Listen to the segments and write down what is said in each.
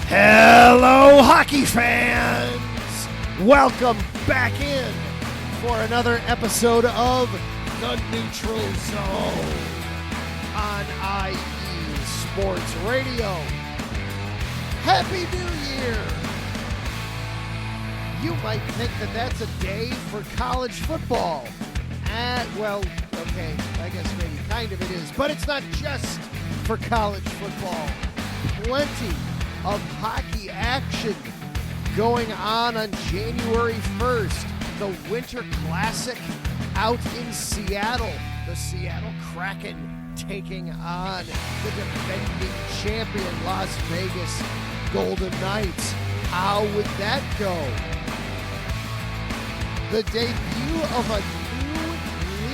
Hello, hockey fans! Welcome back in for another episode of The Neutral Zone on IE Sports Radio. Happy New Year! You might think that that's a day for college football. Well, okay, I guess maybe kind of it is, but it's not just for college football. Plenty of hockey action going on January 1st. The Winter Classic out in Seattle. The Seattle Kraken taking on the defending champion Las Vegas Golden Knights. How would that go? The debut of a new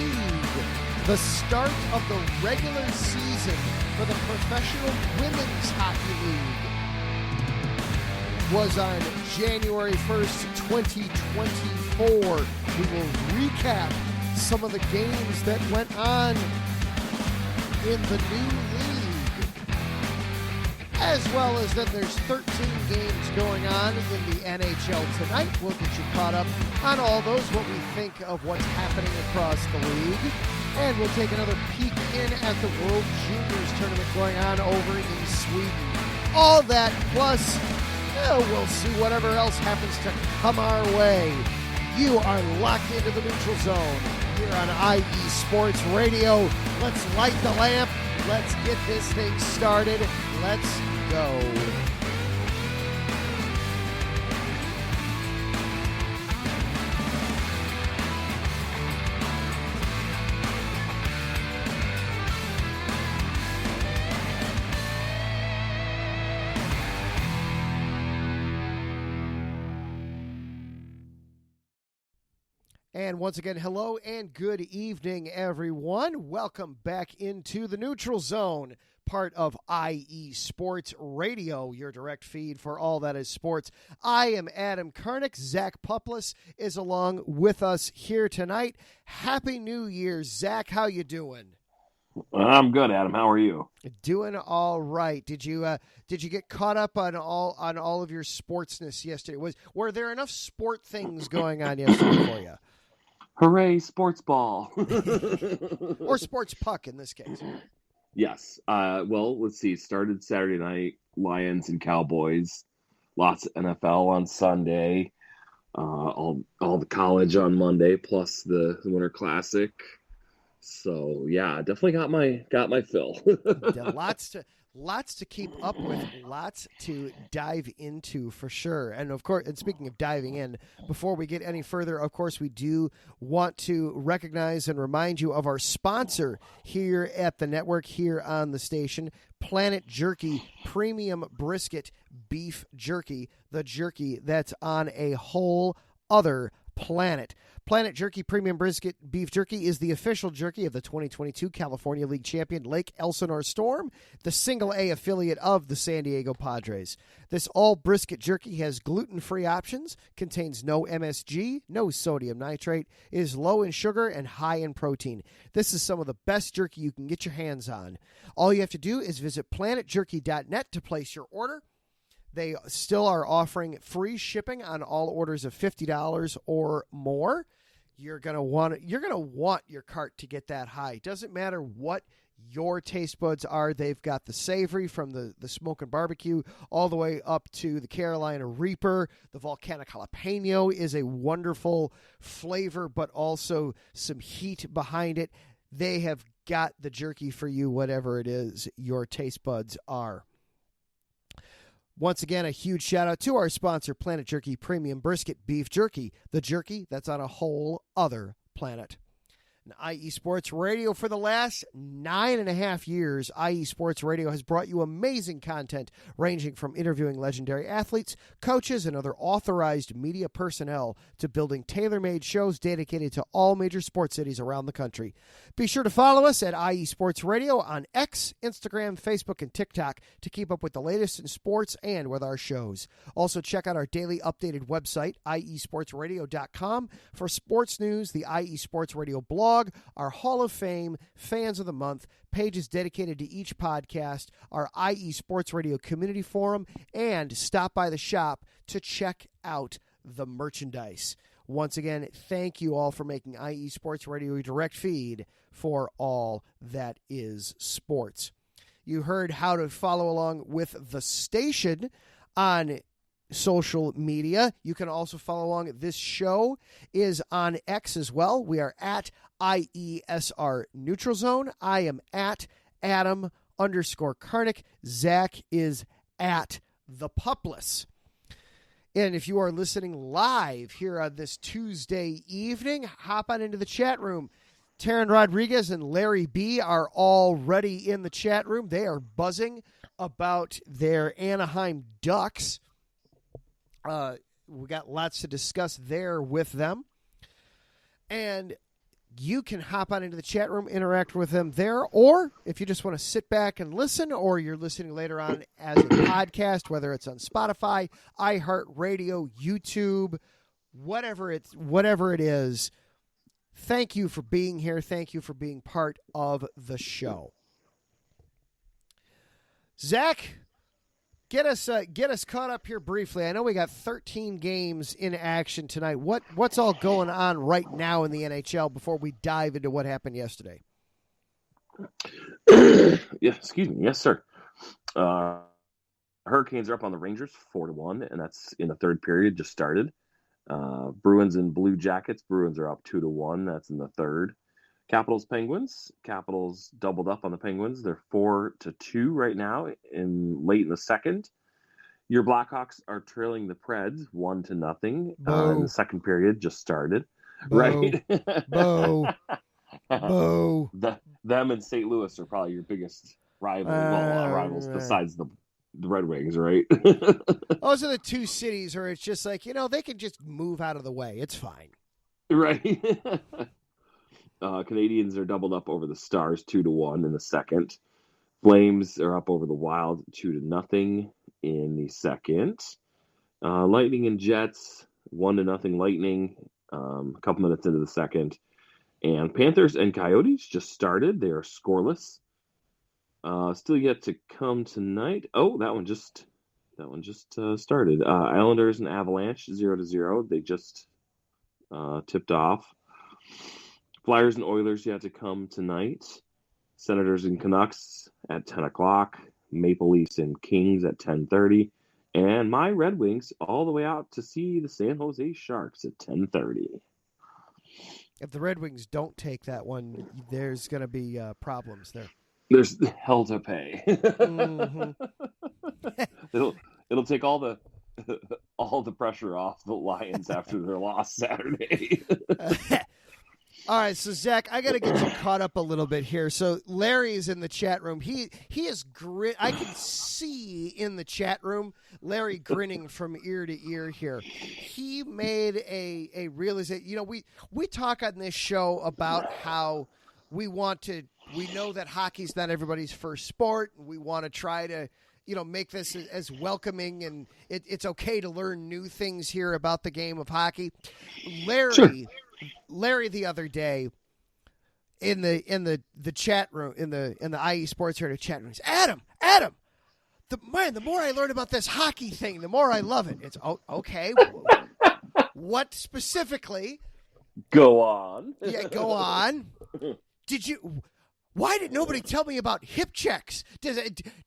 league. The start of the regular season for the Professional Women's Hockey League was on January 1st, 2024. We will recap some of the games that went on in the new league. As well as then there's 13 games going on in the NHL tonight. We'll get you caught up on all those, what we think of what's happening across the league. And we'll take another peek in at the World Juniors tournament going on over in Sweden. All that plus we'll see whatever else happens to come our way. You are locked into the Neutral Zone here on IE Sports Radio. Let's light the lamp. Let's get this thing started. Let's go. And once again, hello and good evening, everyone. Welcome back into the Neutral Zone, part of IE Sports Radio, your direct feed for all that is sports. I am Adam Karnick. Zach Puplis is along with us here tonight. Happy New Year, Zach. How you doing? I'm good, Adam. How are you? Doing all right. Did you get caught up on all of your sportsness yesterday? Were there enough sport things going on yesterday for you? Hooray, sports ball. Or sports puck in this case. Yes. Well, let's see. Started Saturday night, Lions and Cowboys. Lots of NFL on Sunday. All the college on Monday, plus the Winter Classic. So yeah, definitely got my fill. Lots to keep up with, lots to dive into for sure. And of course, and speaking of diving in, before we get any further, of course, we do want to recognize and remind you of our sponsor here at the network, here on the station, Planet Jerky Premium Brisket Beef Jerky, the jerky that's on a whole other planet. Planet Jerky Premium Brisket Beef Jerky is the official jerky of the 2022 California League champion Lake Elsinore Storm, the single-A affiliate of the San Diego Padres. This all-brisket jerky has gluten-free options, contains no MSG, no sodium nitrate, is low in sugar and high in protein. This is some of the best jerky you can get your hands on. All you have to do is visit planetjerky.net to place your order. They still are offering free shipping on all orders of $50 or more. You're gonna want your cart to get that high. Doesn't matter what your taste buds are. They've got the savory from the smoke and barbecue all the way up to the Carolina Reaper. The volcanic jalapeno is a wonderful flavor, but also some heat behind it. They have got the jerky for you, whatever it is your taste buds are. Once again, a huge shout out to our sponsor, Planet Jerky Premium Brisket Beef Jerky, the jerky that's on a whole other planet. And IE Sports Radio, for the last 9.5 years, IE Sports Radio has brought you amazing content ranging from interviewing legendary athletes, coaches, and other authorized media personnel to building tailor-made shows dedicated to all major sports cities around the country. Be sure to follow us at IE Sports Radio on X, Instagram, Facebook, and TikTok to keep up with the latest in sports and with our shows. Also, check out our daily updated website, iesportsradio.com, for sports news, the IE Sports Radio blog, blog, our Hall of Fame, Fans of the Month, pages dedicated to each podcast, our IE Sports Radio community forum, and stop by the shop to check out the merchandise. Once again, thank you all for making IE Sports Radio a direct feed for all that is sports. You heard how to follow along with the station on social media. You can also follow along. This show is on X as well. We are at IESR Neutral Zone. I am at Adam_Karnick. Zach is at The Pupless. And if you are listening live here on this Tuesday evening, hop on into the chat room. Taryn Rodriguez and Larry B are already in the chat room. They are buzzing about their Anaheim Ducks. We got lots to discuss there with them. And you can hop on into the chat room, interact with them there, or if you just want to sit back and listen, or you're listening later on as a podcast, whether it's on Spotify, iHeartRadio, YouTube, whatever it is, thank you for being here. Thank you for being part of the show. Zach, get us caught up here briefly. I know we got 13 games in action tonight. What's all going on right now in the NHL before we dive into what happened yesterday? Yeah, excuse me. Yes, sir. Hurricanes are up on the Rangers 4-1, and that's in the third period, just started. Bruins and Blue Jackets. Bruins are up 2-1. That's in the third. Capitals Penguins. Capitals doubled up on the Penguins. They're 4-2 right now late in the second. Your Blackhawks are trailing the Preds 1-0. In the second period just started. Bo. Right? Bo. Bo. Them and St. Louis are probably your biggest rivals besides the Red Wings, right? Those are the two cities where it's just like, they can just move out of the way. It's fine. Right. Canadians are doubled up over the Stars 2-1 in the second. Flames are up over the Wild 2-0 in the second. Lightning and Jets 1-0 Lightning a couple minutes into the second. And Panthers and Coyotes just started. They are scoreless. Still yet to come tonight. Oh, that one just started. Islanders and Avalanche 0-0. They just tipped off. Flyers and Oilers yet to come tonight. Senators and Canucks at 10 o'clock. Maple Leafs and Kings at 10:30. And my Red Wings all the way out to see the San Jose Sharks at 10:30. If the Red Wings don't take that one, there's going to be problems there. There's hell to pay. Mm-hmm. It'll take all the pressure off the Lions after their loss Saturday. All right, so Zach, I got to get you caught up a little bit here. So Larry's in the chat room. He is I can see in the chat room Larry grinning from ear to ear here. He made a realization. We talk on this show about how we know that hockey's not everybody's first sport. We want to try to make this as welcoming, and it's okay to learn new things here about the game of hockey. Larry the other day in the chat room in the IE Sports Radio chat room, he's, Adam, the more I learn about this hockey thing, the more I love it. It's okay. What specifically? Go on. Yeah, go on. Why did nobody tell me about hip checks? Do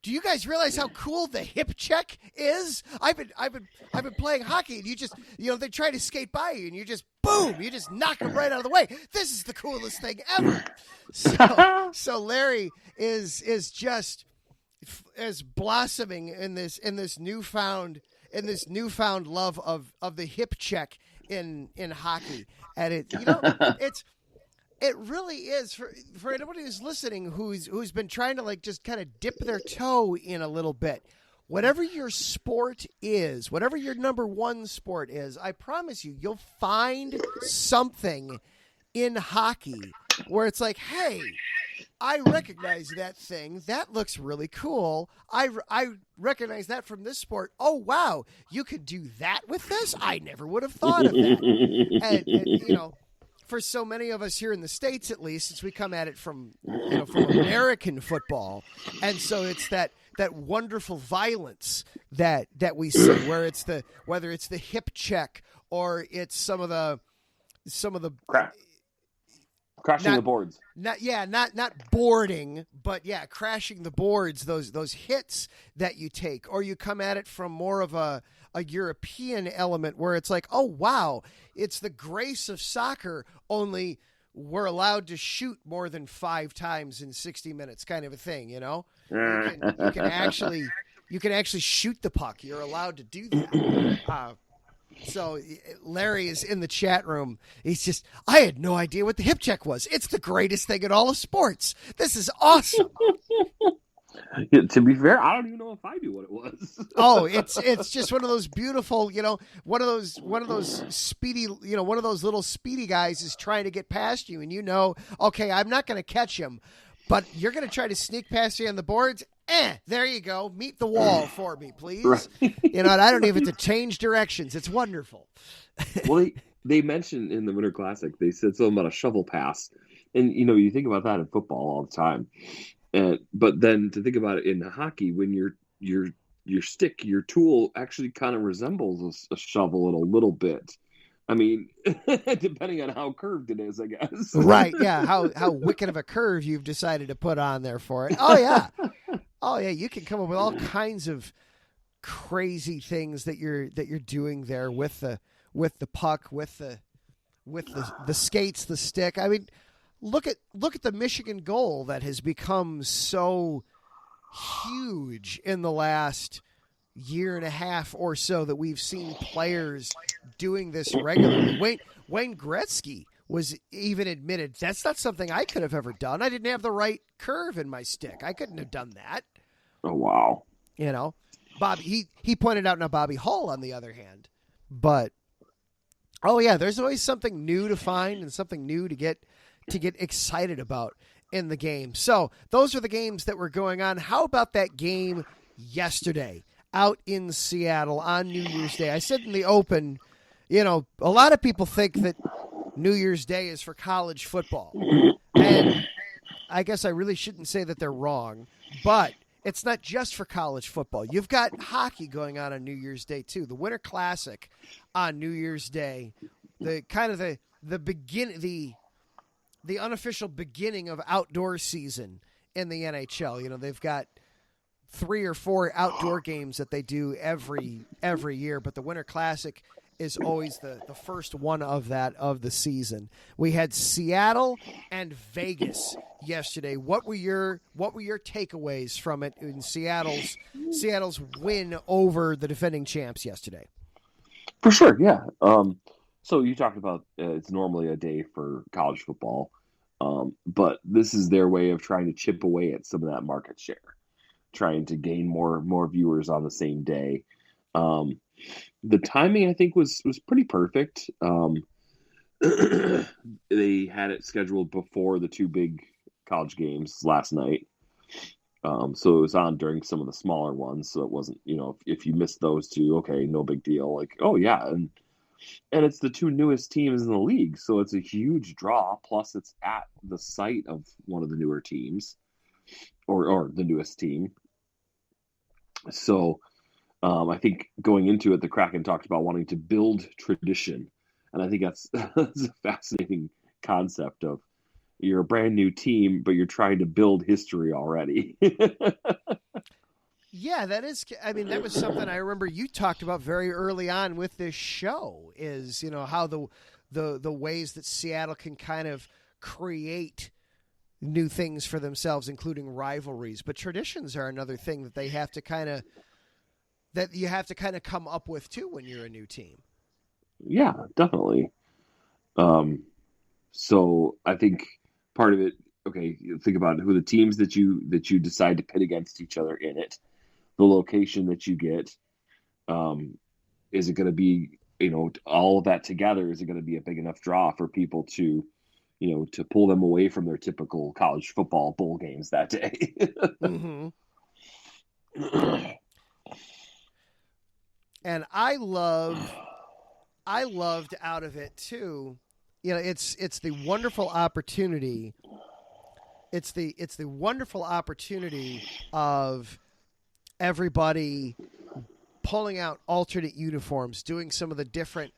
you guys realize how cool the hip check is? I've been playing hockey, and you just they try to skate by you, and you just boom, you just knock them right out of the way. This is the coolest thing ever. So Larry is just as blossoming in this newfound love of the hip check in hockey, and it really is for anybody who's listening who's been trying to just kind of dip their toe in a little bit. Whatever your sport is, whatever your number one sport is, I promise you'll find something in hockey where it's like, hey, I recognize that thing. That looks really cool. I recognize that from this sport. Oh, wow, you could do that with this? I never would have thought of that. and for so many of us here in the States, at least, since we come at it from from American football, and so it's that wonderful violence that we see, where it's whether it's the hip check or it's some of the crashing the boards. Not boarding, but crashing the boards. Those hits that you take, or you come at it from more of a European element where it's like, oh wow, it's the grace of soccer, only we're allowed to shoot more than 5 times in 60 minutes, kind of a thing. You can actually shoot the puck. You're allowed to do that. So Larry is in the chat room. He's just, I had no idea what the hip check was. It's the greatest thing in all of sports. This is awesome. Yeah, to be fair, I don't even know if I knew what it was. Oh, it's just one of those beautiful, one of those speedy, one of those little speedy guys is trying to get past you, and okay, I'm not going to catch him, but you're going to try to sneak past me on the boards. There you go. Meet the wall for me, please. Right. And I don't even have to change directions. It's wonderful. Well, they mentioned in the Winter Classic, they said something about a shovel pass, and you think about that in football all the time. But then to think about it in hockey, when your stick, your tool actually kind of resembles a shovel in a little bit. I mean, depending on how curved it is, I guess. Right, yeah. How wicked of a curve you've decided to put on there for it. Oh, yeah. Oh, yeah. You can come up with all kinds of crazy things that you're doing there with the puck, with the skates, the stick. I mean, look at the Michigan goal that has become so huge in the last year and a half or so that we've seen players doing this regularly. Wayne Gretzky was even admitted, that's not something I could have ever done. I didn't have the right curve in my stick. I couldn't have done that. Oh, wow. Bobby, he pointed out, now Bobby Hull on the other hand. But, oh yeah, there's always something new to find and something new to get excited about in the game. So those are the games that were going on. How about that game yesterday out in Seattle on New Year's Day? I said in the open, a lot of people think that New Year's Day is for college football. And I guess I really shouldn't say that they're wrong, but it's not just for college football. You've got hockey going on New Year's Day too. The Winter Classic on New Year's Day, the unofficial beginning of outdoor season in the NHL. They've got 3 or 4 outdoor games that they do every year, but the Winter Classic is always the first one of the season. We had Seattle and Vegas yesterday. What were your takeaways from it in Seattle's win over the defending champs yesterday? For sure, yeah. So you talked about it's normally a day for college football, but this is their way of trying to chip away at some of that market share, trying to gain more viewers on the same day. The timing, I think, was pretty perfect. They had it scheduled before the 2 big college games last night. So it was on during some of the smaller ones. So it wasn't, if you missed those 2, okay, no big deal. Like, oh yeah. And it's the 2 newest teams in the league. So it's a huge draw. Plus it's at the site of one of the newer teams or the newest team. So I think going into it, the Kraken talked about wanting to build tradition. And I think that's a fascinating concept of you're a brand new team, but you're trying to build history already. Yeah, that is. I mean, that was something I remember you talked about very early on with this show is, how the ways that Seattle can kind of create new things for themselves, including rivalries. But traditions are another thing that they have to you have to come up with too when you're a new team. Yeah, definitely. So I think part of it, okay, think about who the teams that you decide to pit against each other in it, the location that you get. Is it going to be, all of that together? Is it going to be a big enough draw for people to, to pull them away from their typical college football bowl games that day? Mm-hmm. And I loved out of it too, it's the wonderful opportunity. It's the wonderful opportunity of everybody pulling out alternate uniforms, doing some of the different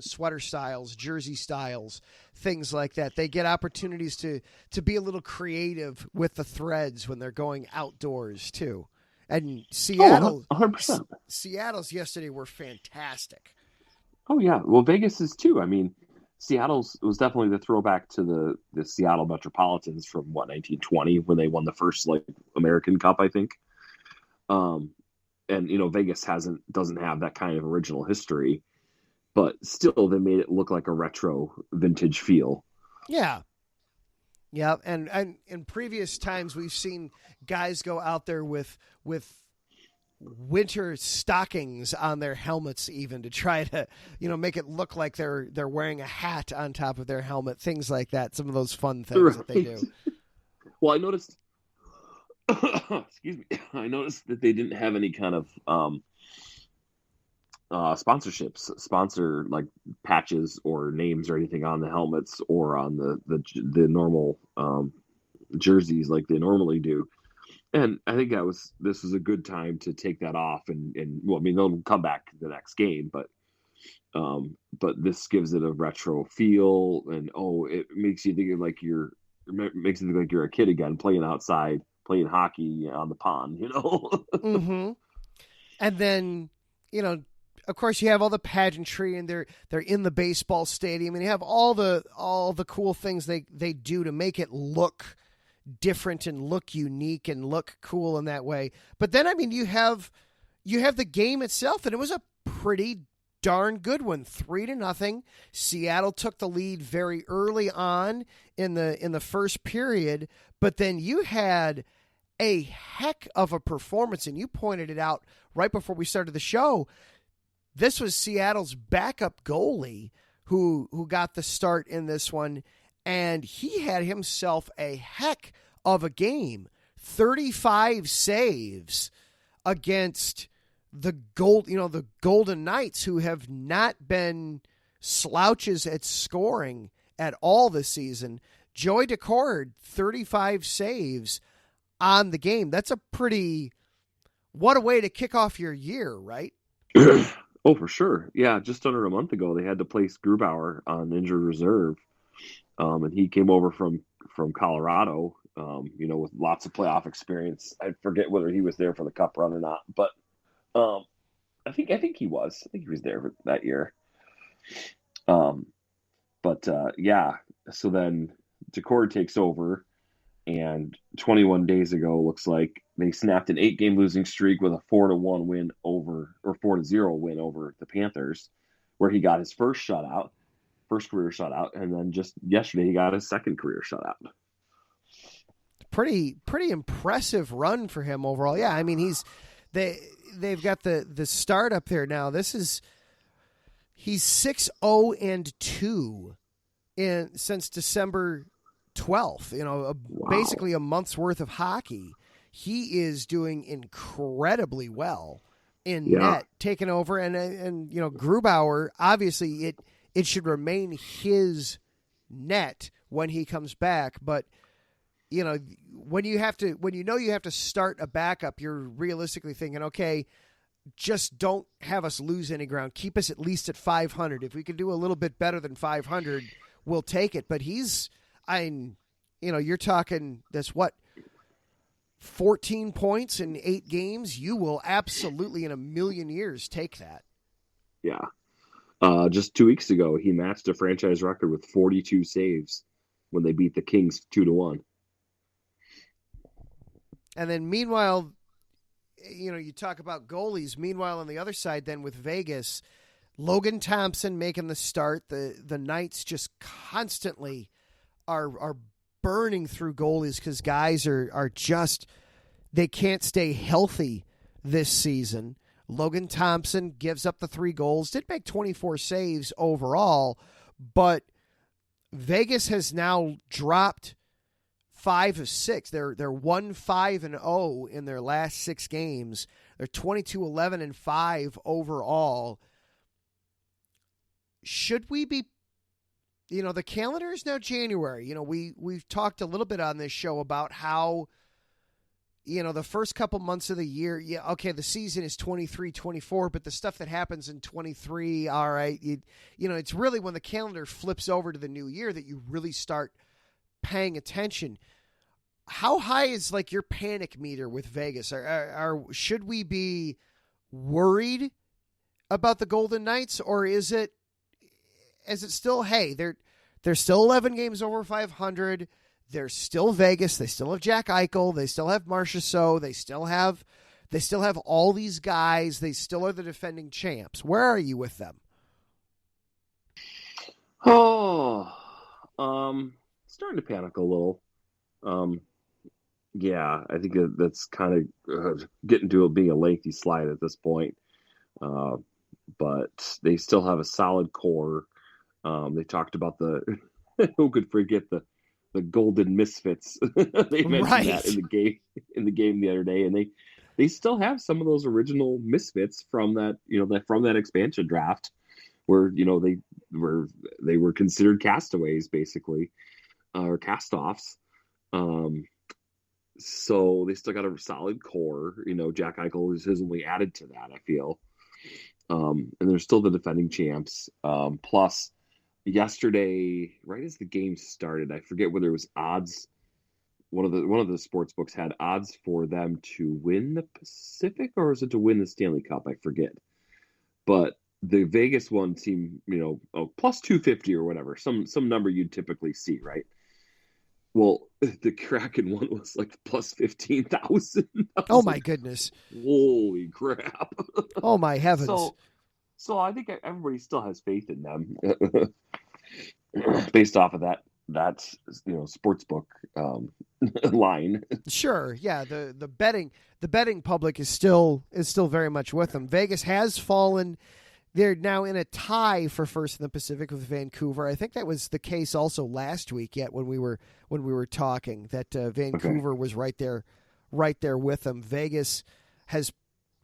sweater styles, jersey styles, things like that. They get opportunities to be a little creative with the threads when they're going outdoors too. And Seattle, 100%. Seattle's yesterday were fantastic. Oh yeah, well Vegas is too. I mean, Seattle's was definitely the throwback to the Seattle Metropolitans from 1920 when they won the first American Cup, I think. And Vegas doesn't have that kind of original history, but still they made it look like a retro vintage feel. Yeah. Yeah, and in previous times we've seen guys go out there with winter stockings on their helmets, even to try to make it look like they're wearing a hat on top of their helmet, things like that. Some of those fun things that they do. Well, I noticed. Excuse me. I noticed that they didn't have any kind of sponsorships, sponsor like patches or names or anything on the helmets or on the normal jerseys like they normally do. And I think this was a good time to take that off and well, I mean they'll come back the next game, but this gives it a retro feel and it makes you think like you're a kid again playing outside, playing hockey on the pond, Mm-hmm. And then, of course you have all the pageantry and they're in the baseball stadium and you have all the cool things they do to make it look different and look unique and look cool in that way. But then, I mean, you have the game itself, and it was a pretty darn good one, 3-0. Seattle took the lead very early on in the first period, but then you had a heck of a performance, and you pointed it out right before we started the show. This was Seattle's backup goalie who got the start in this one, and he had himself a heck of a game. 35 saves against the Golden Knights, who have not been slouches at scoring at all this season. Joey Daccord, 35 saves on the game. That's what a way to kick off your year, right? Oh, for sure. Yeah, just under a month ago, they had to place Grubauer on injured reserve. And he came over from Colorado, with lots of playoff experience. I forget whether he was there for the Cup run or not, but I think he was. I think he was there for that year. Yeah. So then Daccord takes over, and 21 days ago, looks like they snapped an 8-game losing streak with a 4-1 win over, or 4-0 win over the Panthers, where he got his first career shutout, and then just yesterday he got his second career shutout. Pretty impressive run for him overall. Yeah, I mean they've got the start up there now. He's 6-0-2 since December 12th. Wow. Basically a month's worth of hockey. He is doing incredibly well in net, taking over, and Grubauer, obviously it should remain his net when he comes back, but when you have to start a backup, you're realistically thinking, okay, just don't have us lose any ground. Keep us at least at 500. If we can do a little bit better than 500, we'll take it. But you're talking that's 14 points in 8 games. You will absolutely in a million years take that. Yeah. Just 2 weeks ago, he matched a franchise record with 42 saves when they beat the Kings 2-1. And then meanwhile, you talk about goalies. Meanwhile, on the other side, then with Vegas, Logan Thompson making the start. The Knights just constantly are burning through goalies because guys are just, they can't stay healthy this season. Logan Thompson gives up the 3 goals, did make 24 saves overall, but Vegas has now dropped 5 of 6. They're 1-5-0 in their last 6 games. They're 22-11-5 overall. should we be, the calendar is now January. We've talked a little bit on this show about how, the first couple months of the year, the season is 23-24, but the stuff that happens in 23, all right, it's really when the calendar flips over to the new year that you really start paying attention. How high is like your panic meter with Vegas? Should we be worried about the Golden Knights, or is it still, hey, they're still 11 games over 500. They're still Vegas. They still have Jack Eichel. They still have Marchessault. They still have all these guys. They still are the defending champs. Where are you with them? Starting to panic a little. Yeah, I think that's kind of getting to being a lengthy slide at this point. But they still have a solid core. They talked about who could forget the Golden Misfits. They mentioned that in the game the other day, and they still have some of those original Misfits from that expansion draft, where they were considered castaways basically, or cast-offs. So they still got a solid core. Jack Eichel has only added to that, I feel. And they're still the defending champs. Plus, yesterday, right as the game started, I forget whether it was odds. One of the sports books had odds for them to win the Pacific, or was it to win the Stanley Cup? I forget. But the Vegas one seemed, plus 250 or whatever, some number you'd typically see, right? Well, the Kraken one was like plus 15,000. Oh my goodness! Holy crap! Oh my heavens! So I think everybody still has faith in them, based off of that sportsbook line. Sure, yeah. The betting public is still very much with them. Vegas has fallen. They're now in a tie for first in the Pacific with Vancouver. I think that was the case also last week. Yet when we were talking, that Vancouver was right there with them. Vegas has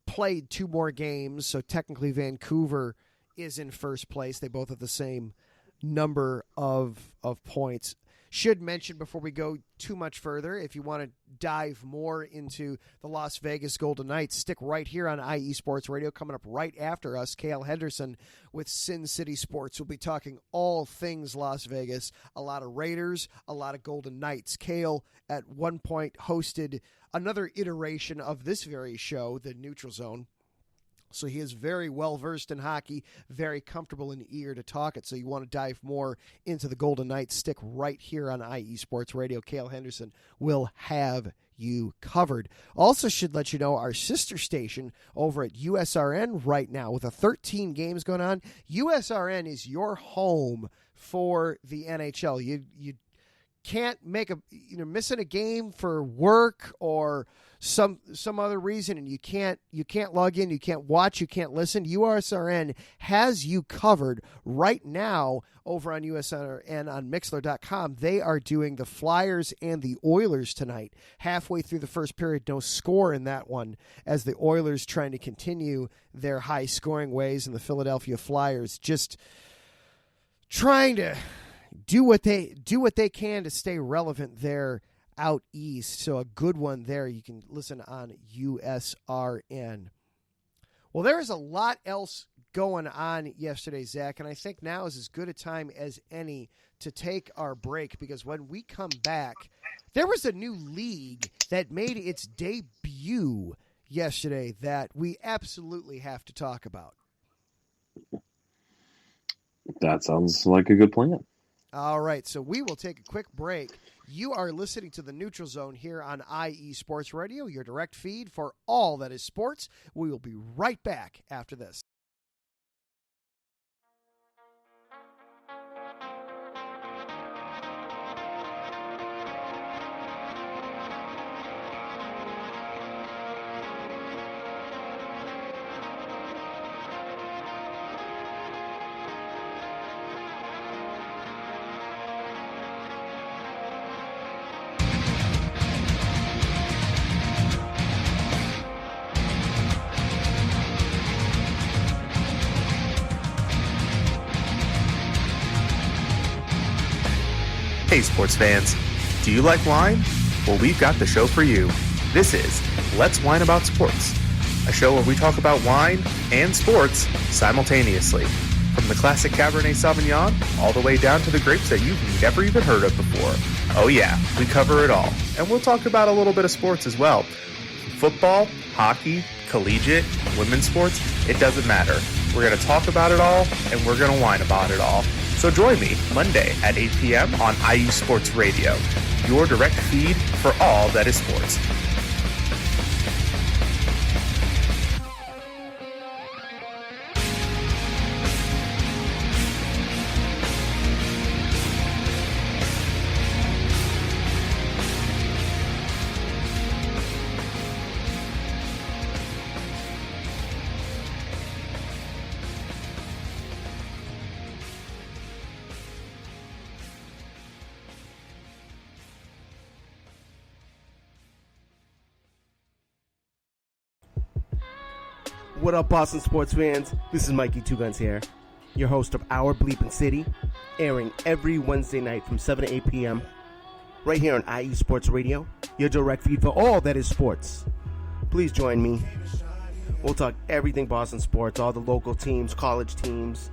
played 2 more games, so technically Vancouver is in first place. They both have the same number of points. Should mention before we go too much further, if you want to dive more into the Las Vegas Golden Knights, stick right here on IE Sports Radio. Coming up right after us, Cale Henderson with Sin City Sports. We'll be talking all things Las Vegas, a lot of Raiders, a lot of Golden Knights. Cale at one point hosted another iteration of this very show, the Neutral Zone. So he is very well-versed in hockey, very comfortable and eager to talk it. So you want to dive more into the Golden Knights, stick right here on IE Sports Radio. Cale Henderson will have you covered. Also should let you know our sister station over at USRN right now with 13 games going on. USRN is your home for the NHL. You can't missing a game for work or some other reason, and you can't log in, you can't watch, you can't listen. USRN has you covered right now over on USRN on Mixler.com. They are doing the Flyers and the Oilers tonight. Halfway through the first period, no score in that one, as the Oilers trying to continue their high scoring ways, and the Philadelphia Flyers just trying to do what they can to stay relevant there out east. So a good one there. You can listen on USRN. Well, there is a lot else going on yesterday, Zach, and I think now is as good a time as any to take our break, because when we come back, there was a new league that made its debut yesterday that we absolutely have to talk about. That sounds like a good plan. All right, so we will take a quick break. You are listening to the Neutral Zone here on IE Sports Radio, your direct feed for all that is sports. We will be right back after this. Hey sports fans, do you like wine? Well, we've got the show for you. This is Let's Wine About Sports, a show where we talk about wine and sports simultaneously. From the classic Cabernet Sauvignon all the way down to the grapes that you've never even heard of before. Oh yeah, we cover it all. And we'll talk about a little bit of sports as well. Football, hockey, collegiate, women's sports, it doesn't matter. We're going to talk about it all, and we're going to whine about it all. So join me Monday at 8 p.m. on IE Sports Radio, your direct feed for all that is sports. What up, Boston sports fans? This is Mikey Two Guns here, your host of Our Bleepin' City, airing every Wednesday night from 7 to 8 p.m. right here on IE Sports Radio, your direct feed for all that is sports. Please join me. We'll talk everything Boston sports, all the local teams, college teams.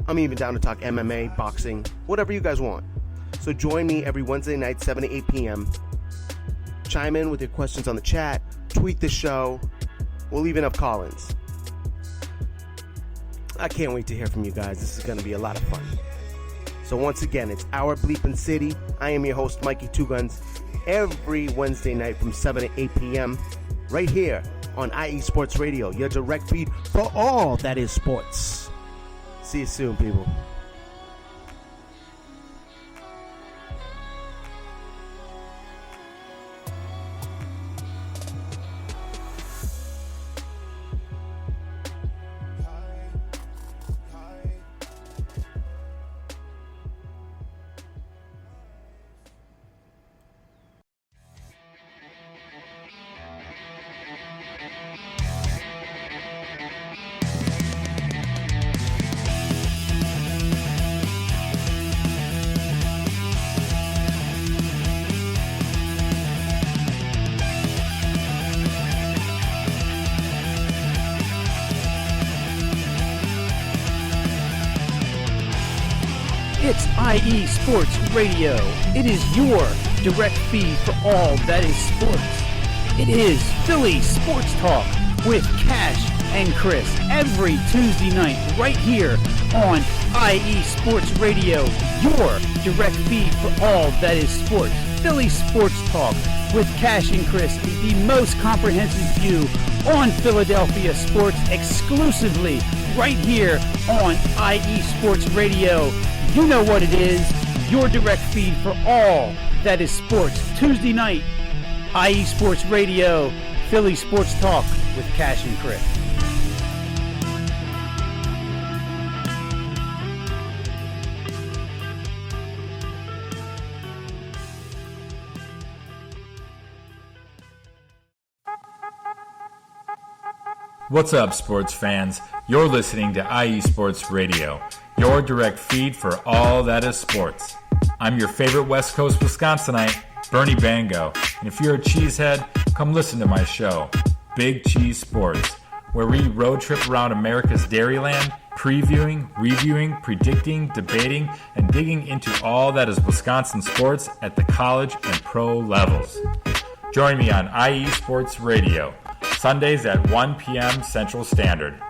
I'm even down to talk MMA, boxing, whatever you guys want. So join me every Wednesday night, 7 to 8 p.m. Chime in with your questions on the chat, tweet the show. We'll even have call-ins. I can't wait to hear from you guys. This is going to be a lot of fun. So once again, it's Our Bleepin' City. I am your host, Mikey Two Guns, every Wednesday night from 7 to 8 p.m. right here on IE Sports Radio, your direct feed for all that is sports. See you soon, people. It's IE Sports Radio. It is your direct feed for all that is sports. It is Philly Sports Talk with Cash and Chris every Tuesday night right here on IE Sports Radio, your direct feed for all that is sports. Philly Sports Talk with Cash and Chris is the most comprehensive view on Philadelphia sports exclusively right here on IE Sports Radio. You know what it is, your direct feed for all that is sports. Tuesday night, IE Sports Radio, Philly Sports Talk with Cash and Chris. What's up, sports fans? You're listening to IE Sports Radio, your direct feed for all that is sports. I'm your favorite West Coast Wisconsinite, Bernie Bango, and if you're a cheesehead, come listen to my show, Big Cheese Sports, where we road trip around America's Dairyland, previewing, reviewing, predicting, debating, and digging into all that is Wisconsin sports at the college and pro levels. Join me on IE Sports Radio, Sundays at 1 p.m. Central Standard.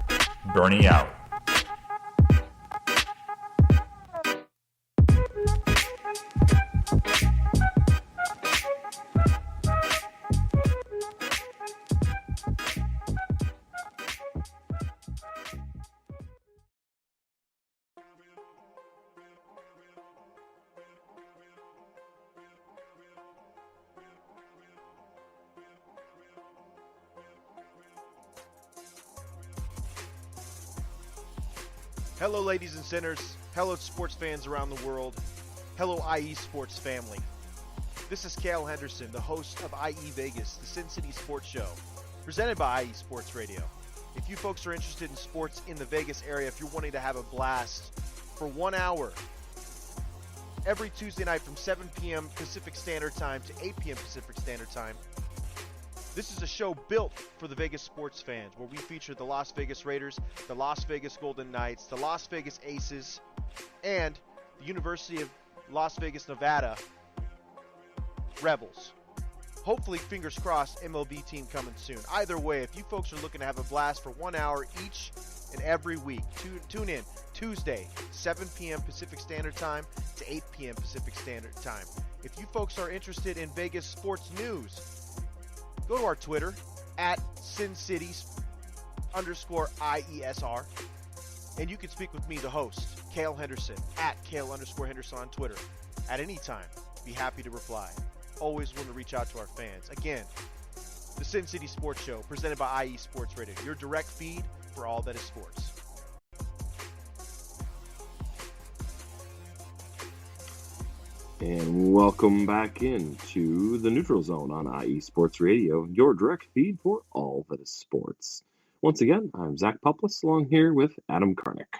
Bernie out. Hello, ladies and sinners. Hello, sports fans around the world. Hello, IE Sports family. This is Cale Henderson, the host of IE Vegas, the Sin City Sports Show, presented by IE Sports Radio. If you folks are interested in sports in the Vegas area, if you're wanting to have a blast for 1 hour every Tuesday night from 7 p.m. Pacific Standard Time to 8 p.m. Pacific Standard Time. This is a show built for the Vegas sports fans, where we feature the Las Vegas Raiders, the Las Vegas Golden Knights, the Las Vegas Aces, and the University of Las Vegas, Nevada Rebels. Hopefully, fingers crossed, MLB team coming soon. Either way, if you folks are looking to have a blast for 1 hour each and every week, tune in Tuesday, 7 p.m. Pacific Standard Time to 8 p.m. Pacific Standard Time. If you folks are interested in Vegas sports news, go to our Twitter at SinCities_IESR, and you can speak with me, the host, Cale Henderson, at Cale_Henderson on Twitter. At any time, be happy to reply. Always want to reach out to our fans. Again, the Sin City Sports Show, presented by IE Sports Radio, your direct feed for all that is sports. And welcome back into the Neutral Zone on IE Sports Radio, your direct feed for all that is sports. Once again, I'm Zach Puplis, along here with Adam Karnick.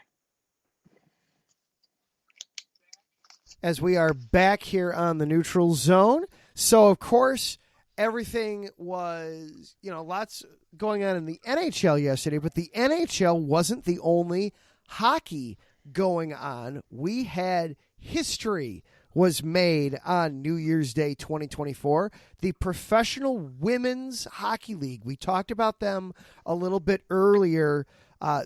As we are back here on the Neutral Zone. So, of course, everything was, lots going on in the NHL yesterday, but the NHL wasn't the only hockey going on. We had history was made on New Year's Day 2024. The Professional Women's Hockey League. We talked about them a little bit earlier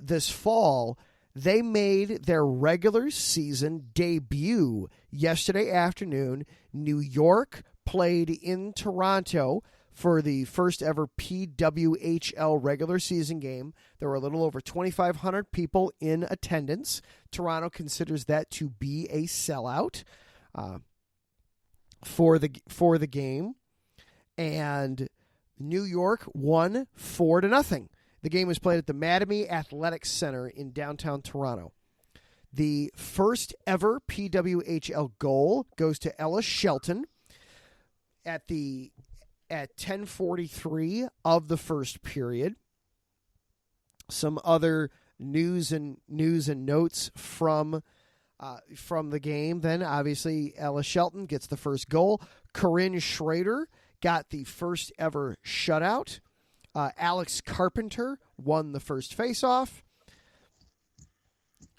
this fall. They made their regular season debut yesterday afternoon. New York played in Toronto for the first ever PWHL regular season game. There were a little over 2,500 people in attendance. Toronto considers that to be a sellout for the game, and New York won 4-0. The game was played at the Mattamy Athletics Center in downtown Toronto. The first ever PWHL goal goes to Ella Shelton at 10:43 of the first period. Some other news and notes from the game. Then obviously Ella Shelton gets the first goal. Corinne Schrader got the first ever shutout. Alex Carpenter won the first faceoff.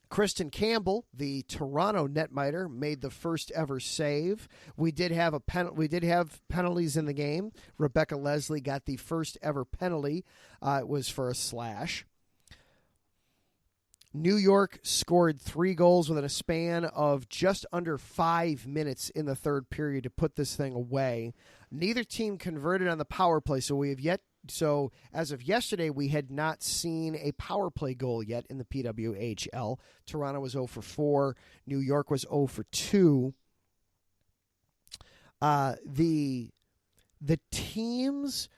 Kristen Campbell, the Toronto netminder, made the first ever save. We did have penalties in the game. Rebecca Leslie got the first ever penalty. It was for a slash. New York scored 3 goals within a span of just under 5 minutes in the third period to put this thing away. Neither team converted on the power play, so as of yesterday, we had not seen a power play goal yet in the PWHL. Toronto was 0 for 4. New York was 0 for 2. The teams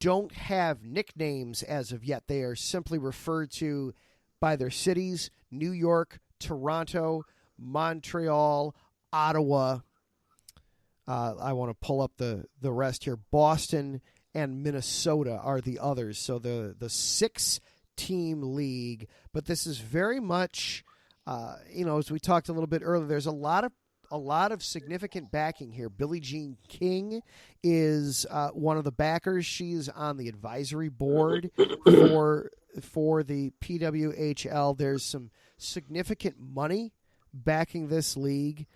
don't have nicknames as of yet. They are simply referred to by their cities: New York, Toronto, Montreal, Ottawa. I want to pull up the rest here. Boston and Minnesota are the others. So the 6-team league. But this is very much, as we talked a little bit earlier, there's a lot of significant backing here. Billie Jean King is one of the backers. She's on the advisory board for the PWHL. There's some significant money backing this league.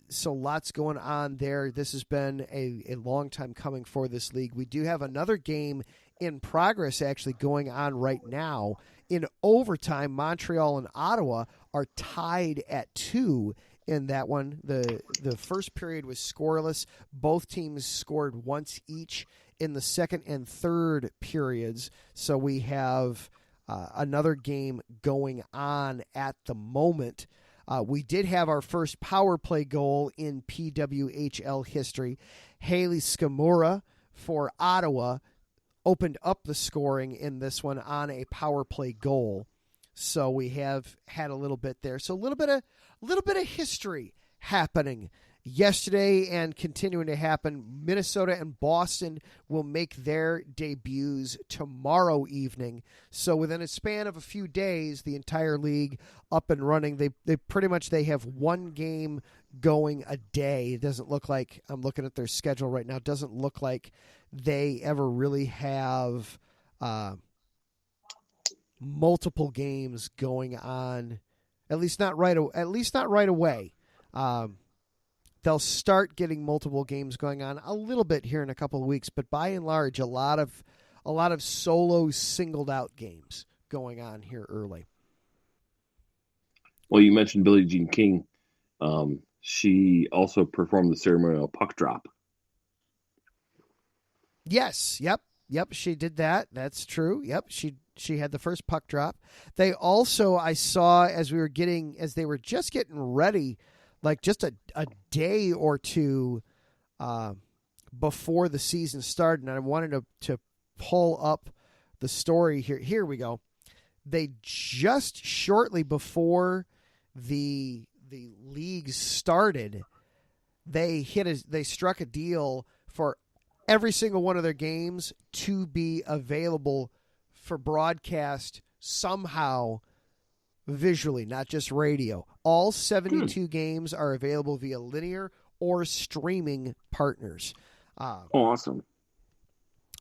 So lots going on there. This has been a long time coming for this league. We do have another game in progress actually going on right now. In overtime, Montreal and Ottawa are tied at 2 in that one. The first period was scoreless. Both teams scored once each in the second and third periods. So we have another game going on at the moment. We did have our first power play goal in PWHL history. Haley Skamura for Ottawa opened up the scoring in this one on a power play goal. So we have had a little bit there. So a little bit of history happening yesterday and continuing to happen. Minnesota and Boston will make their debuts tomorrow evening. So within a span of a few days, the entire league up and running. They pretty much have one game going a day. It doesn't look like, I'm looking at their schedule right now, it doesn't look like they ever really have multiple games going on, at least not right away. They'll start getting multiple games going on a little bit here in a couple of weeks, but by and large, a lot of solo singled out games going on here early. Well, you mentioned Billie Jean King. She also performed the ceremonial puck drop. Yes. Yep. She did that. That's true. Yep. She had the first puck drop. They also, I saw as they were just getting ready, like just a day or two before the season started, and I wanted to pull up the story here. Here we go. They just shortly before the league started, they struck a deal for every single one of their games to be available for broadcast somehow visually, not just radio. All 72 games are available via linear or streaming partners. Awesome.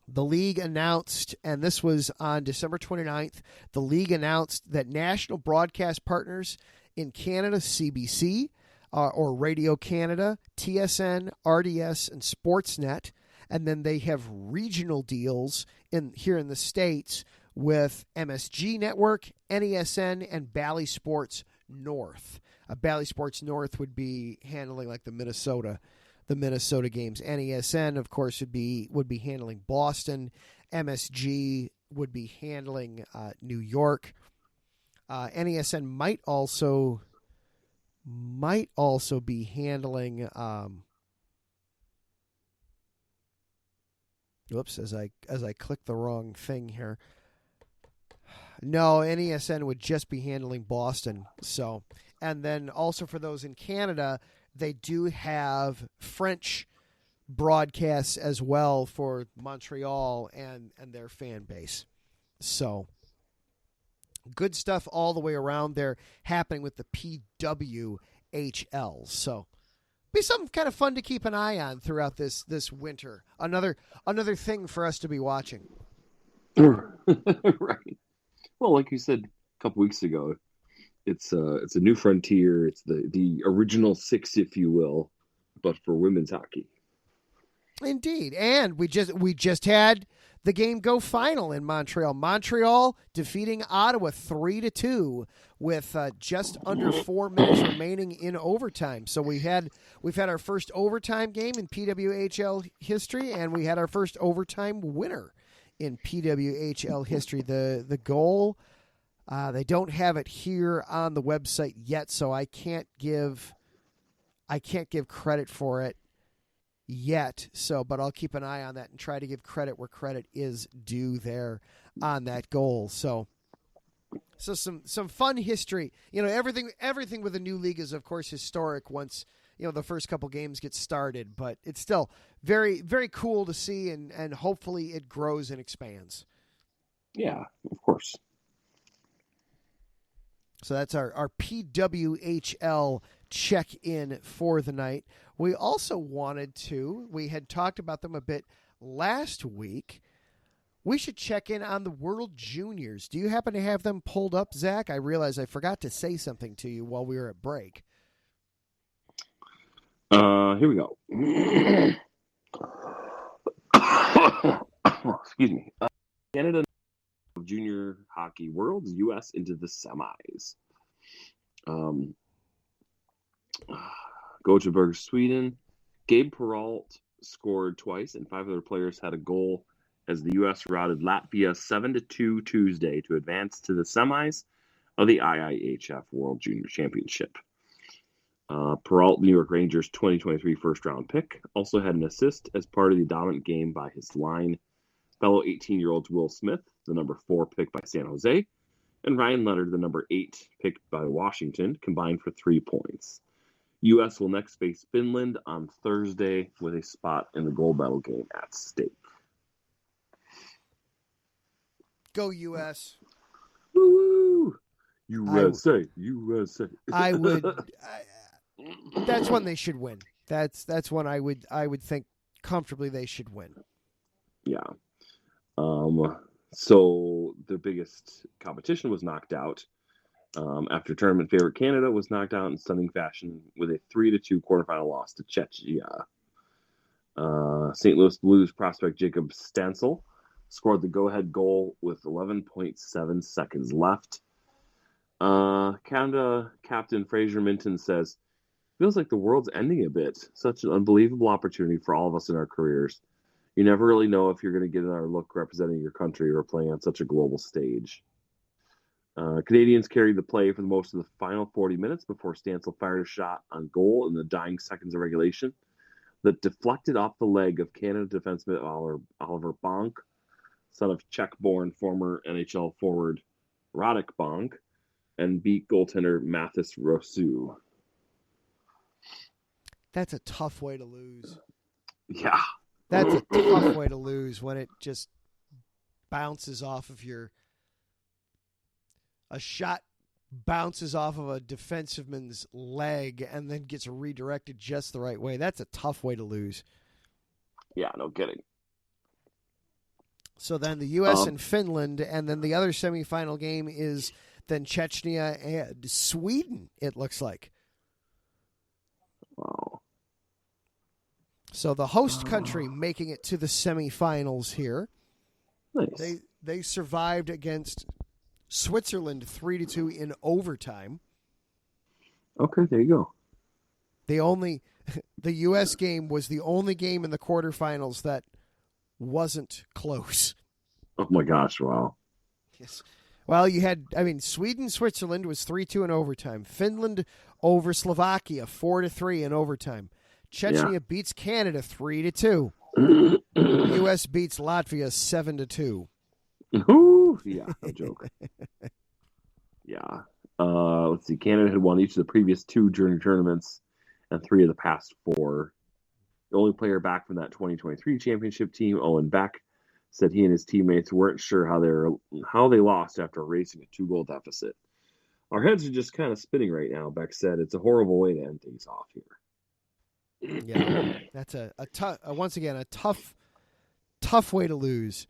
The league announced, and this was on December 29th, the league announced that national broadcast partners in Canada, CBC, or Radio Canada, TSN, RDS, and Sportsnet, and then they have regional deals here in the States with MSG Network, NESN, and Bally Sports North. Bally Sports North would be handling like the Minnesota games. NESN, of course, would be handling Boston. MSG would be handling New York. NESN might also be handling. Whoops! As I click the wrong thing here. No, NESN would just be handling Boston. So, and then also for those in Canada, they do have French broadcasts as well for Montreal and their fan base. So, good stuff all the way around there happening with the PWHL. So, be something kind of fun to keep an eye on throughout this winter. Another thing for us to be watching. Right. Well, like you said a couple weeks ago, it's a new frontier. It's the original six, if you will, but for women's hockey. Indeed, and we just had the game go final in Montreal. Montreal defeating Ottawa 3-2 with just under 4 minutes remaining in overtime. So we've had our first overtime game in PWHL history, and we had our first overtime winner in PWHL history. The goal, they don't have it here on the website yet, so I can't give credit for it yet. So, but I'll keep an eye on that and try to give credit where credit is due there on that goal. So some fun history. You know, everything with the new league is of course historic once, you know, the first couple games get started, but it's still very, very cool to see, and hopefully it grows and expands. Yeah, of course. So that's our PWHL check-in for the night. We also we had talked about them a bit last week. We should check in on the World Juniors. Do you happen to have them pulled up, Zach? I realize I forgot to say something to you while we were at break. Here we go. Excuse me. Canada Junior Hockey Worlds, U.S. into the semis. Gothenburg, Sweden. Gabe Peralt scored twice, and 5 other players had a goal as the U.S. routed Latvia 7-2 Tuesday to advance to the semis of the IIHF World Junior Championship. Peralt, New York Rangers 2023 first-round pick, also had an assist as part of the dominant game by his line. Fellow 18-year-olds Will Smith, the number 4 pick by San Jose, and Ryan Leonard, the number 8 picked by Washington, combined for 3 points. U.S. will next face Finland on Thursday with a spot in the gold medal game at stake. Go U.S. Woo! USA, USA. I would. that's one they should win. That's one I would think comfortably they should win. Yeah. So their biggest competition was knocked out after tournament favorite Canada was knocked out in stunning fashion with a 3-2 quarterfinal loss to Czechia. St. Louis Blues prospect Jacob Stansel scored the go-ahead goal with 11.7 seconds left. Canada captain Fraser Minton says, "Feels like the world's ending a bit. Such an unbelievable opportunity for all of us in our careers. You never really know if you're going to get another look representing your country or playing on such a global stage." Canadians carried the play for most of the final 40 minutes before Stansel fired a shot on goal in the dying seconds of regulation that deflected off the leg of Canada defenseman Oliver Bonk, son of Czech-born former NHL forward Radek Bonk, and beat goaltender Mathis Rousseau. That's a tough way to lose. Yeah. That's a tough way to lose when it just bounces off of a shot bounces off of a defenseman's leg and then gets redirected just the right way. That's a tough way to lose. Yeah, no kidding. So then the U.S. and Finland, and then the other semifinal game is then Chechnya and Sweden, it looks like. Wow. So the host country making it to the semifinals here. Nice. They survived against Switzerland 3-2 in overtime. Okay, there you go. The U.S. game was the only game in the quarterfinals that wasn't close. Oh my gosh, wow. Yes. Well, Sweden, Switzerland was 3-2 in overtime. Finland over Slovakia 4-3 in overtime. Chechnya beats Canada 3-2. U.S. beats Latvia 7-2. Ooh, yeah, no joke. Yeah. Let's see. Canada had won each of the previous 2 junior tournaments and 3 of the past 4. The only player back from that 2023 championship team, Owen Beck, said he and his teammates weren't sure how they lost after erasing a 2-goal deficit. Our heads are just kind of spinning right now, Beck said. It's a horrible way to end things off here. Yeah, that's a tough. Once again, a tough way to lose.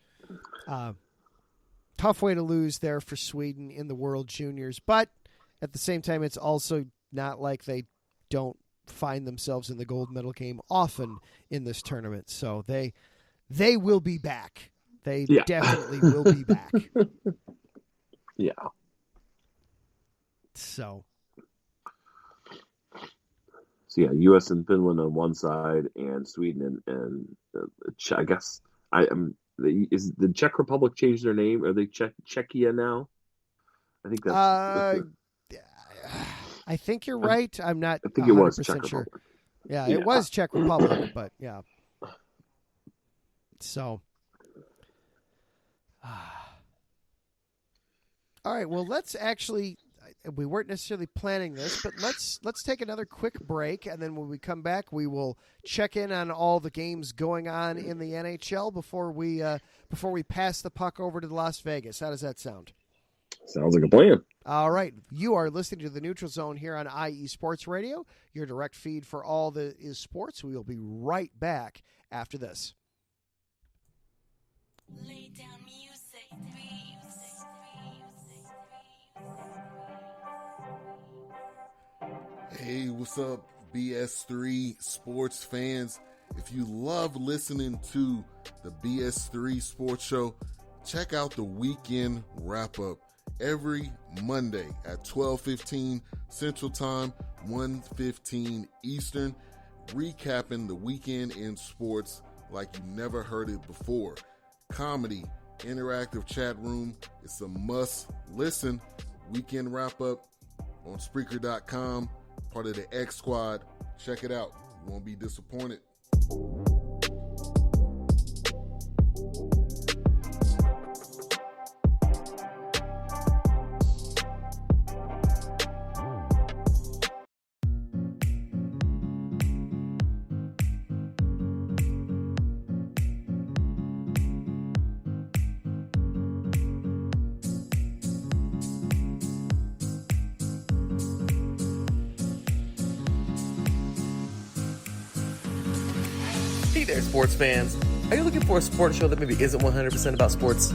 Tough way to lose there for Sweden in the World Juniors, but at the same time, it's also not like they don't find themselves in the gold medal game often in this tournament. So they will be back. They definitely will be back. Yeah. So yeah, U.S. and Finland on one side, and Sweden and I guess is the Czech Republic changed their name? Are they Czechia now? I think that's. I think you're right. I'm not. I think it was Czech sure. Republic. Yeah, it was Czech Republic, but yeah. So. All right. Well, let's actually. We weren't necessarily planning this, but let's take another quick break, and then when we come back, we will check in on all the games going on in the NHL before we pass the puck over to Las Vegas. How does that sound? Sounds like a plan. All right. You are listening to the Neutral Zone here on IE Sports Radio, your direct feed for all that is sports. We will be right back after this. Lay down music. Hey, what's up, BS3 sports fans? If you love listening to the BS3 Sports Show, check out the weekend wrap-up every Monday at 12:15 Central Time, 1:15 Eastern, recapping the weekend in sports like you never heard it before. Comedy, interactive chat room, it's a must-listen. Weekend wrap-up on Spreaker.com. Part of the X Squad. Check it out. You won't be disappointed. Hey there, sports fans. Are you looking for a sports show that maybe isn't 100% about sports?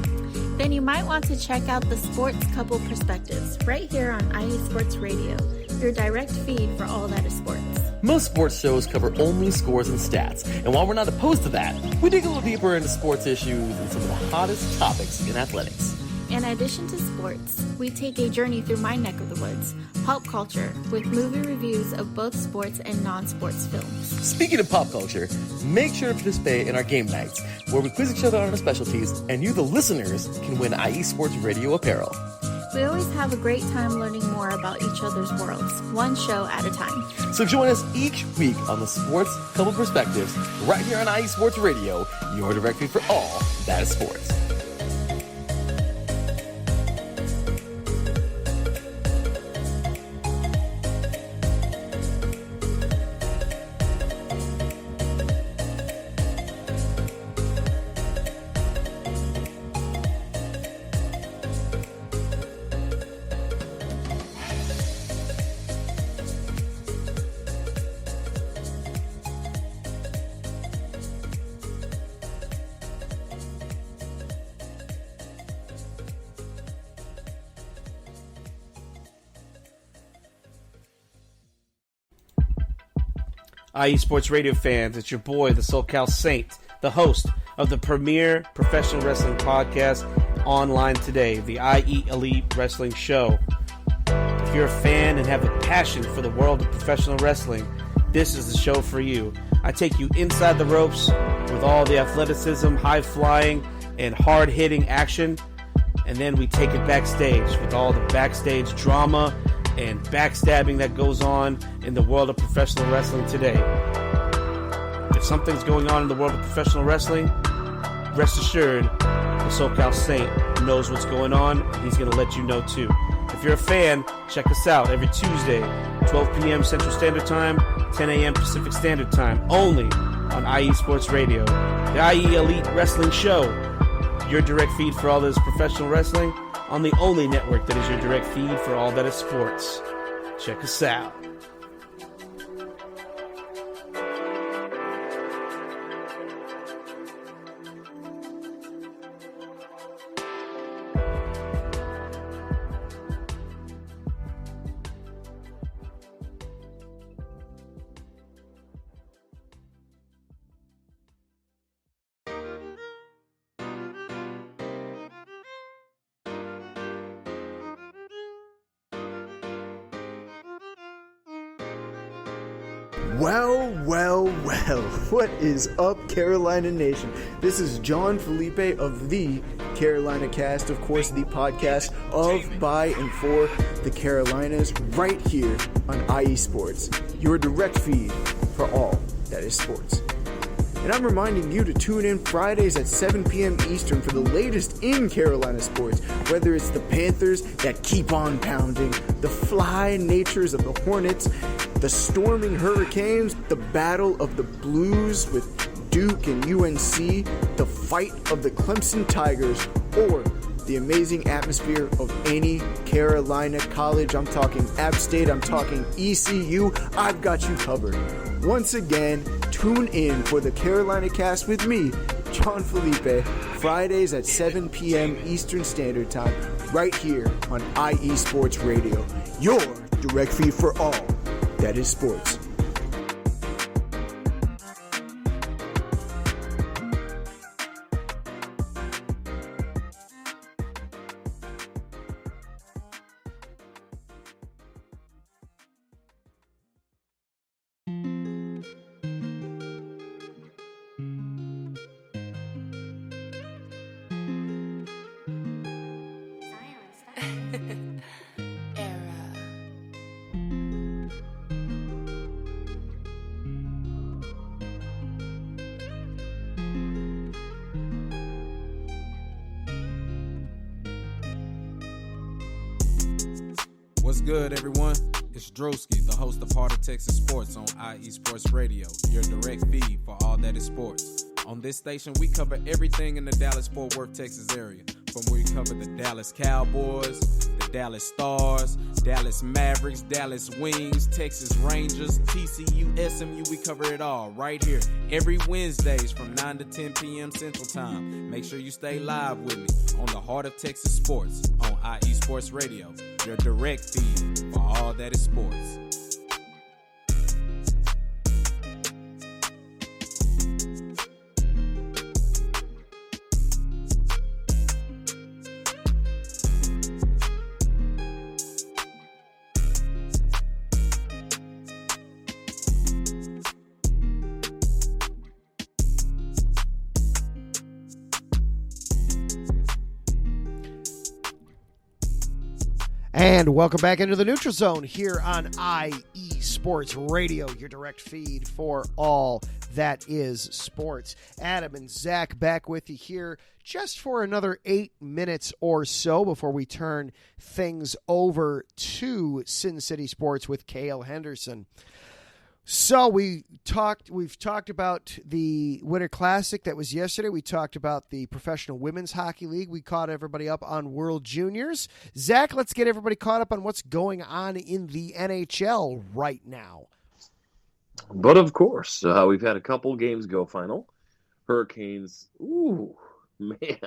Then you might want to check out the Sports Couple Perspectives right here on IE Sports Radio, your direct feed for all that is sports. Most sports shows cover only scores and stats, and while we're not opposed to that, we dig a little deeper into sports issues and some of the hottest topics in athletics. In addition to sports, we take a journey through my neck of the woods, pulp culture, with movie reviews of both sports and non-sports films. Speaking of pop culture, make sure to participate in our game nights, where we quiz each other on our specialties, and you, the listeners, can win IE Sports Radio apparel. We always have a great time learning more about each other's worlds, one show at a time. So join us each week on the Sports Couple Perspectives, right here on IE Sports Radio, your direct feed for all that is sports. IE Sports Radio fans, it's your boy, the SoCal Saint, the host of the premier professional wrestling podcast online today, the IE Elite Wrestling Show. If you're a fan and have a passion for the world of professional wrestling, this is the show for you. I take you inside the ropes with all the athleticism, high-flying, and hard-hitting action, and then we take it backstage with all the backstage drama and backstabbing that goes on in the world of professional wrestling today. If something's going on in the world of professional wrestling, rest assured, the SoCal Saint knows what's going on, and he's going to let you know too. If you're a fan, check us out every Tuesday, 12 p.m. Central Standard Time, 10 a.m. Pacific Standard Time, only on IE Sports Radio. The IE Elite Wrestling Show, your direct feed for all that is professional wrestling, on the only network that is your direct feed for all that is sports. Check us out. Well, what is up, Carolina Nation? This is John Felipe of the Carolina Cast, of course, the podcast of, by, and for the Carolinas, right here on IE Sports, your direct feed for all that is sports. And I'm reminding you to tune in Fridays at 7 p.m. Eastern for the latest in Carolina sports, whether it's the Panthers that keep on pounding, the fly natures of the Hornets, the storming Hurricanes, the battle of the Blues with Duke and UNC, the fight of the Clemson Tigers, or the amazing atmosphere of any Carolina college. I'm talking App State, I'm talking ECU, I've got you covered. Once again, tune in for the Carolina Cast with me, John Felipe, Fridays at 7 p.m. Eastern Standard Time, right here on IE Sports Radio, your direct feed for all that is sports. What's good, everyone? It's Drewski, the host of Heart of Texas Sports on IE Sports Radio, your direct feed for all that is sports. On this station, we cover everything in the Dallas-Fort Worth, Texas area, from we covered the Dallas Cowboys, the Dallas Stars, Dallas Mavericks, Dallas Wings, Texas Rangers, TCU, SMU. We cover it all right here every Wednesdays from 9 to 10 p.m. Central Time. Make sure you stay live with me on the Heart of Texas Sports on IE Sports Radio, your direct feed for all that is sports. And welcome back into the Neutral Zone here on IE Sports Radio, your direct feed for all that is sports. Adam and Zach back with you here just for another 8 minutes or so before we turn things over to Sin City Sports with Cale Henderson. So we've talked about the Winter Classic that was yesterday. We talked about the Professional Women's Hockey League. We caught everybody up on World Juniors. Zach, let's get everybody caught up on what's going on in the NHL right now. But of course, we've had a couple games go final. Hurricanes, ooh, man,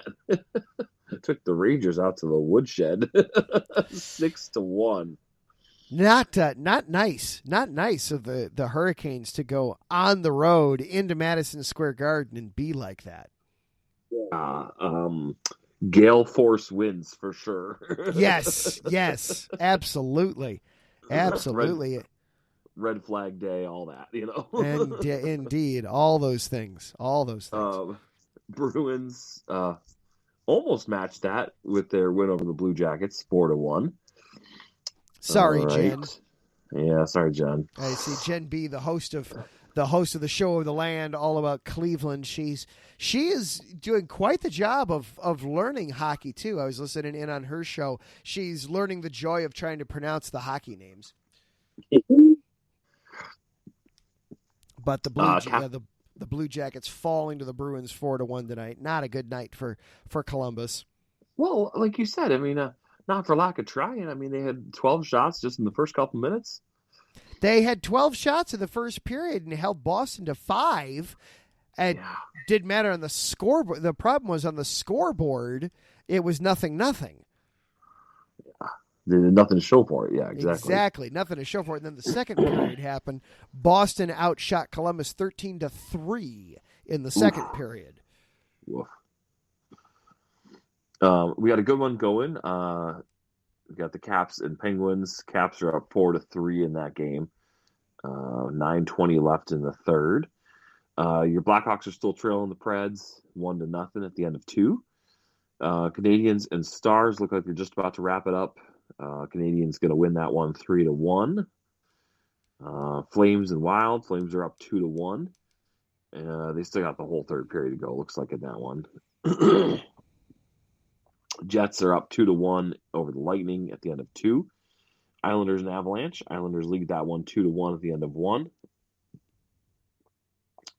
took the Rangers out to the woodshed, 6-1. Not nice of the Hurricanes to go on the road into Madison Square Garden and be like that. Gale force wins for sure. Yes, absolutely. Red flag day, all that, And indeed, all those things. Bruins almost matched that with their win over the Blue Jackets, 4-1. Sorry, right. Jen. Yeah, sorry, Jen. I see Jen B, the host of the show of the land, all about Cleveland. She is doing quite the job of learning hockey too. I was listening in on her show. She's learning the joy of trying to pronounce the hockey names. But the Blue Jackets falling to the Bruins 4-1 tonight. Not a good night for Columbus. Well, like you said, I mean, not for lack of trying. I mean, they had 12 shots just in the first couple minutes. They had 12 shots in the first period and held Boston to 5. And didn't matter on the scoreboard. The problem was on the scoreboard, it was 0-0. Yeah. There's nothing to show for it. Yeah, exactly. Nothing to show for it. And then the second period happened. Boston outshot Columbus 13-3 in the second period. Woof. We got a good one going. We got the Caps and Penguins. Caps are up 4-3 in that game. 9:20 left in the third. Your Blackhawks are still trailing the Preds 1-0 at the end of 2. Canadians and Stars look like they're just about to wrap it up. Canadians going to win that one 3-1. Flames and Wild. Flames are up 2-1. They still got the whole third period to go. Looks like in that one. Jets are up 2-1 over the Lightning at the end of 2. Islanders and Avalanche. Islanders lead that one 2-1 at the end of 1.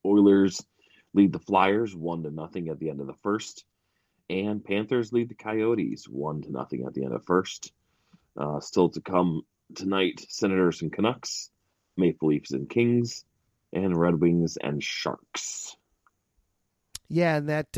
Oilers lead the Flyers 1-0 at the end of the first. And Panthers lead the Coyotes 1-0 at the end of first. Still to come tonight, Senators and Canucks, Maple Leafs and Kings, and Red Wings and Sharks. Yeah, and that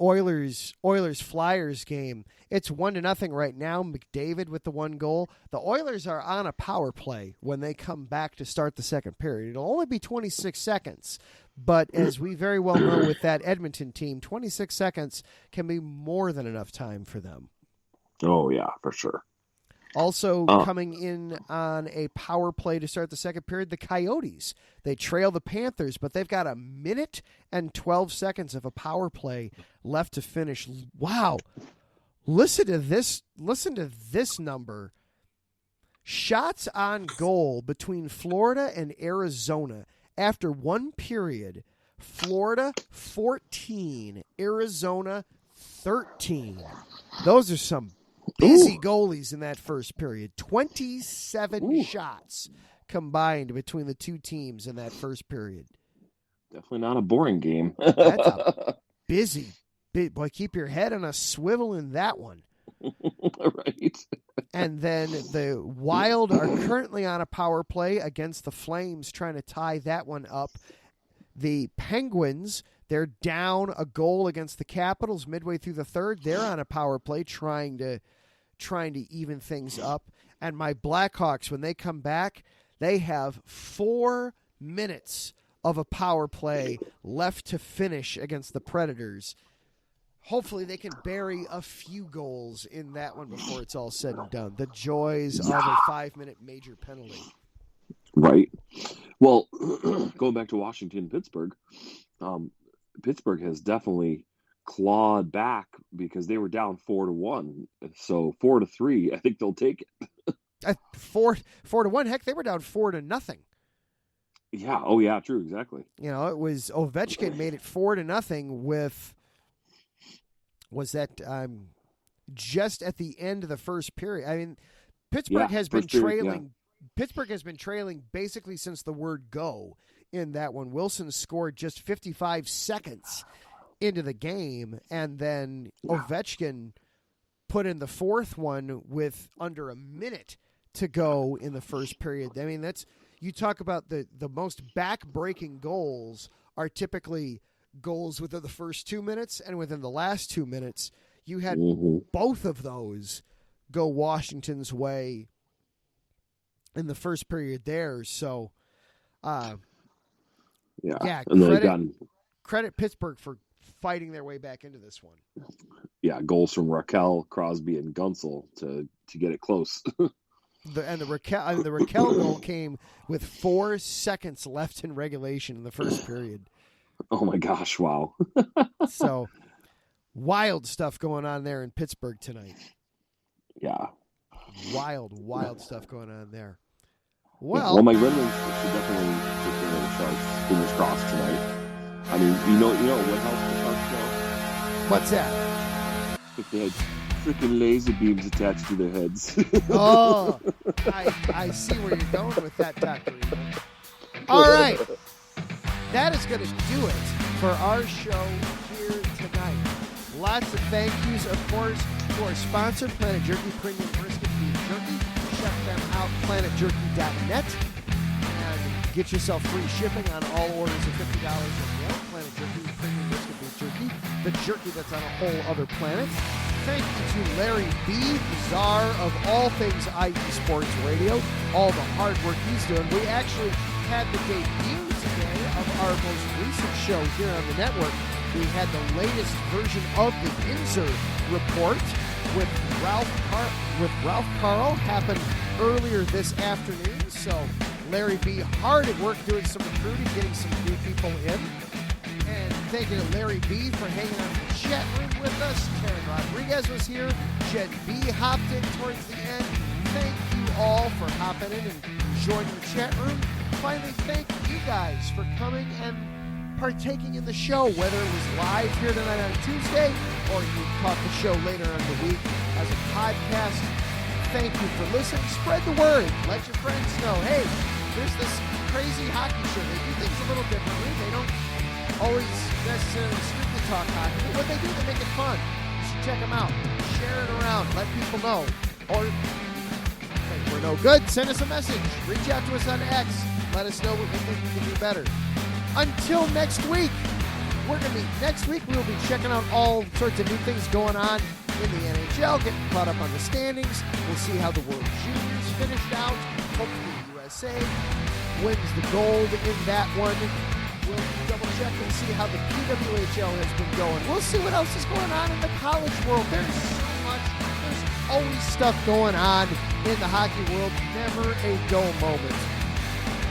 Oilers Flyers game, it's 1-0 right now. McDavid with the 1 goal. The Oilers are on a power play when they come back to start the second period. It'll only be 26 seconds, but as we very well know with that Edmonton team, 26 seconds can be more than enough time for them. Oh yeah, for sure. Also coming in on a power play to start the second period, the Coyotes. They trail the Panthers, but they've got 1 minute and 12 seconds of a power play left to finish. Wow. Listen to this number. Shots on goal between Florida and Arizona. After 1 period, Florida 14, Arizona 13. Those are some busy goalies in that first period. 27 shots combined between the two teams in that first period. Definitely not a boring game. busy. Boy, keep your head on a swivel in that one. Right. And then the Wild are currently on a power play against the Flames, trying to tie that one up. The Penguins, they're down a goal against the Capitals midway through the third. They're on a power play trying to even things up. And my Blackhawks, when they come back, they have 4 minutes of a power play left to finish against the Predators. Hopefully they can bury a few goals in that one before it's all said and done. The joys of a 5-minute major penalty. Right. Well, going back to Washington and Pittsburgh, Pittsburgh has definitely clawed back because they were down 4-1. So 4-3, I think they'll take it. 4-1. Heck, they were down 4-0. Yeah. Oh, yeah. True. Exactly. You know, it was Ovechkin made it 4-0 with. Was that just at the end of the first period? I mean, Pittsburgh has been trailing. Yeah. Pittsburgh has been trailing basically since the word go in that one. Wilson scored just 55 seconds into the game, and then Ovechkin put in the fourth one with under a minute to go in the first period. I mean, that's you talk about the most back-breaking goals are typically goals within the first 2 minutes, and within the last 2 minutes, you had both of those go Washington's way in the first period there. So, credit Pittsburgh for fighting their way back into this one. Yeah, goals from Raquel, Crosby, and Gunsel to get it close. The Raquel goal came with 4 seconds left in regulation in the first period. Oh my gosh! Wow. So, wild stuff going on there in Pittsburgh tonight. Yeah. Wild stuff going on there. Well, my Red Wings should definitely take care of the Sharks. Fingers crossed tonight. I mean, you know what helps the Sharks though? What's that? If they had freaking laser beams attached to their heads. Oh, I see where you're going with that, Dr. Eagle. All right. That is going to do it for our show here tonight. Lots of thank yous, of course, to our sponsor, Planet Jerky Premium Brisket Beef Jerky. Check them out, planetjerky.net. And get yourself free shipping on all orders of $50 or more. Planet Jerky Premium Brisket Beef Jerky. The jerky that's on a whole other planet. Thank you to Larry B., the czar of all things IE Sports Radio. All the hard work he's doing. We actually had the debut today of our most recent show here on the network. We had the latest version of the Inzer Report with Ralph Carl happened earlier this afternoon. So Larry B. hard at work doing some recruiting, getting some new people in. And thank you to Larry B. for hanging out in the chat room with us. Taryn Rodriguez was here. Jen B. hopped in towards the end. Thank you all for hopping in and joining the chat room. Finally, thank you guys for coming and partaking in the show, whether it was live here tonight on Tuesday or you caught the show later in the week as a podcast. Thank you for listening. Spread the word. Let your friends know, hey, there's this crazy hockey show. They do things a little differently. They don't always necessarily strictly talk hockey, but what they do, they make it fun. You should check them out. Share it around. Let people know. Or if we're no good, send us a message. Reach out to us on X. Let us know what we think we can do better. Until next week, next week we'll be checking out all sorts of new things going on in the NHL, getting caught up on the standings. We'll see how the World Juniors finished out. Hopefully the USA wins the gold in that one. We'll double check and see how the PWHL has been going. We'll see what else is going on in the college world. There's so much. There's always stuff going on in the hockey world. Never a dull moment.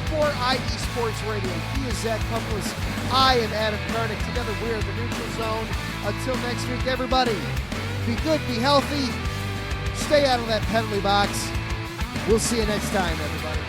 For IE Sports Radio, he is Zach Pumplis. I am Adam Karnick. Together we are the Neutral Zone. Until next week, everybody, be good, be healthy, stay out of that penalty box. We'll see you next time, everybody.